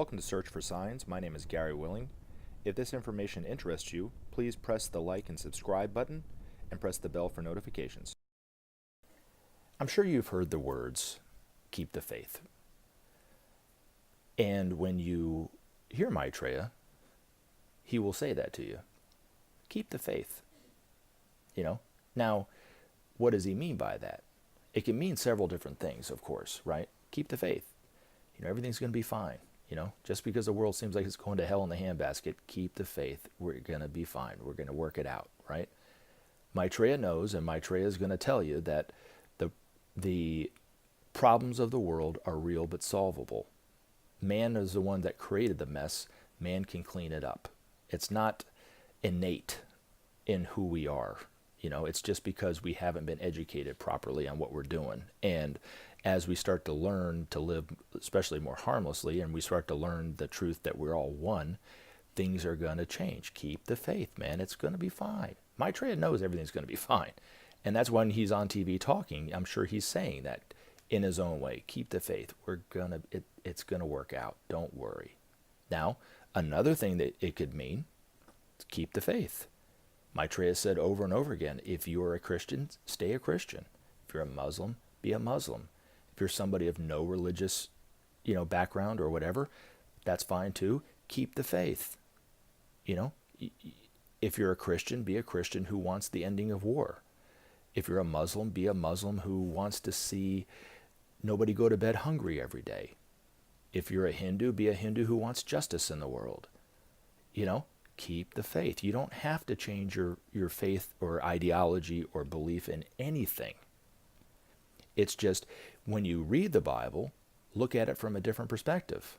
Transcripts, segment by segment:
Welcome to Search for Signs. My name is Gary Willing. If this information interests you, please press the like and subscribe button and press the bell for notifications. I'm sure you've heard the words, keep the faith. And when you hear Maitreya, he will say that to you. Keep the faith. Now, what does he mean by that? It can mean several different things, of course, right? Keep the faith. Everything's going to be fine. Just because the world seems like it's going to hell in the handbasket, keep the faith. We're going to be fine. We're going to work it out, right? Maitreya knows, and Maitreya is going to tell you that the problems of the world are real but solvable. Man is the one that created the mess. Man can clean it up. It's not innate in who we are. It's just because we haven't been educated properly on what we're doing. And as we start to learn to live, especially more harmlessly, and we start to learn the truth that we're all one, things are going to change. Keep the faith, man. It's going to be fine. Maitreya knows everything's going to be fine. And that's when he's on TV talking. I'm sure he's saying that in his own way. Keep the faith. It's going to work out. Don't worry. Now, another thing that it could mean is keep the faith. Maitreya said over and over again, if you're a Christian, stay a Christian. If you're a Muslim, be a Muslim. If you're somebody of no religious, background or whatever, that's fine too. Keep the faith. If you're a Christian, be a Christian who wants the ending of war. If you're a Muslim, be a Muslim who wants to see nobody go to bed hungry every day. If you're a Hindu, be a Hindu who wants justice in the world. Keep the faith. You don't have to change your faith or ideology or belief in anything. It's just when you read the Bible, look at it from a different perspective.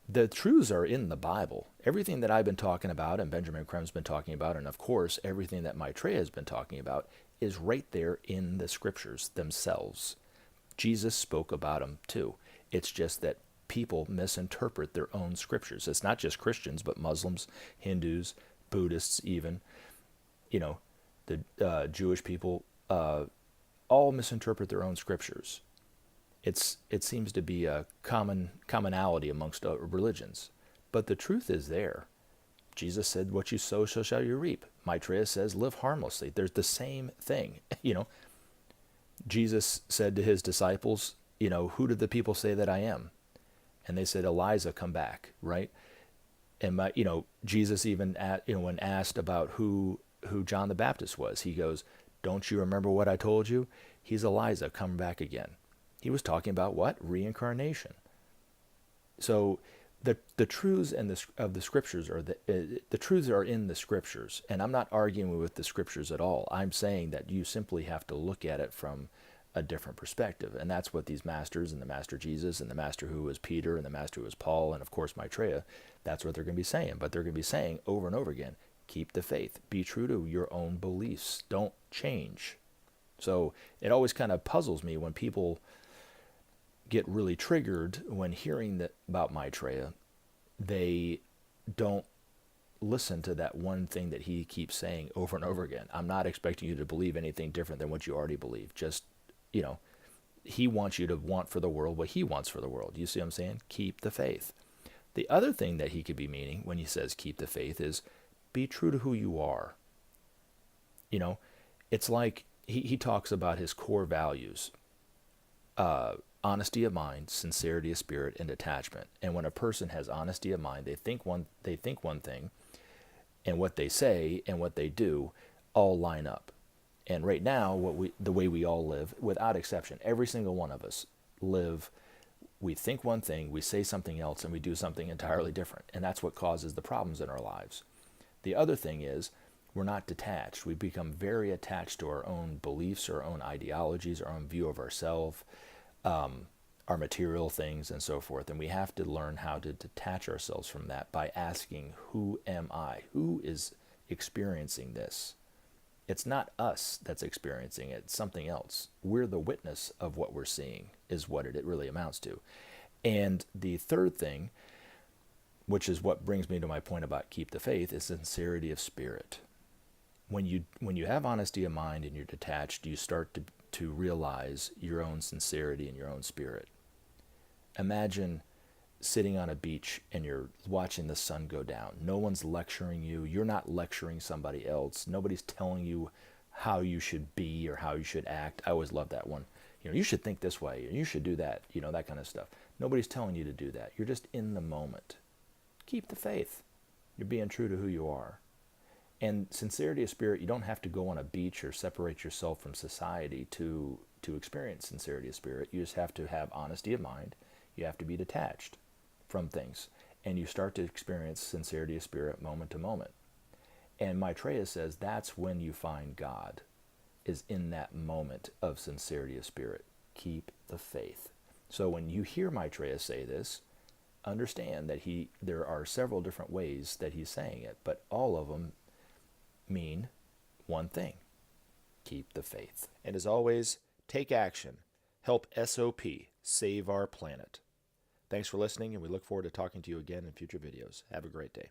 The truths are in the Bible. Everything that I've been talking about and Benjamin Creme's been talking about, and of course everything that Maitreya has been talking about, is right there in the scriptures themselves. Jesus spoke about them too. It's just that people misinterpret their own scriptures. It's not just Christians, but Muslims, Hindus, Buddhists even, the Jewish people, all misinterpret their own scriptures. It seems to be a commonality amongst religions. But the truth is there. Jesus said, what you sow, so shall you reap. Maitreya says, live harmlessly. There's the same thing. Jesus said to his disciples, who did the people say that I am? And they said, Elijah, come back, right? And Jesus even when asked about who John the Baptist was, he goes, don't you remember what I told you? He's Elijah, come back again. He was talking about what? Reincarnation. So the truths of the scriptures are the truths are in the scriptures, and I'm not arguing with the scriptures at all. I'm saying that you simply have to look at it from a different perspective, and that's what these masters and the Master Jesus and the Master who was Peter and the Master who was Paul and of course Maitreya, that's what they're going to be saying. But they're going to be saying over and over again, keep the faith, be true to your own beliefs, don't change. So it always kind of puzzles me when people get really triggered when hearing about Maitreya. They don't listen to that one thing that he keeps saying over and over again. I'm not expecting you to believe anything different than what you already believe. Just he wants you to want for the world what he wants for the world. You see what I'm saying? Keep the faith. The other thing that he could be meaning when he says keep the faith is be true to who you are. It's like he talks about his core values, honesty of mind, sincerity of spirit, and detachment. And when a person has honesty of mind, they think one thing, and what they say and what they do all line up. And right now, the way we all live, without exception, every single one of us live, we think one thing, we say something else, and we do something entirely different. And that's what causes the problems in our lives. The other thing is, we're not detached. We become very attached to our own beliefs, our own ideologies, our own view of ourselves, our material things, and so forth. And we have to learn how to detach ourselves from that by asking, who am I? Who is experiencing this? It's not us that's experiencing it, it's something else. We're the witness of what we're seeing, is what it really amounts to. And the third thing, which is what brings me to my point about keep the faith, is sincerity of spirit. When you have honesty of mind and you're detached, you start to realize your own sincerity and your own spirit. Imagine sitting on a beach and you're watching the sun go down. No one's lecturing you. You're not lecturing somebody else. Nobody's telling you how you should be or how you should act. I always love that one. You should think this way, or you should do that, that kind of stuff. Nobody's telling you to do that. You're just in the moment. Keep the faith. You're being true to who you are. And sincerity of spirit, you don't have to go on a beach or separate yourself from society to experience sincerity of spirit. You just have to have honesty of mind. You have to be detached from things. And you start to experience sincerity of spirit moment to moment. And Maitreya says that's when you find God, is in that moment of sincerity of spirit. Keep the faith. So when you hear Maitreya say this, understand that there are several different ways that he's saying it, but all of them mean one thing: keep the faith. And as always, take action. Help SOP save our planet. Thanks for listening, and we look forward to talking to you again in future videos. Have a great day.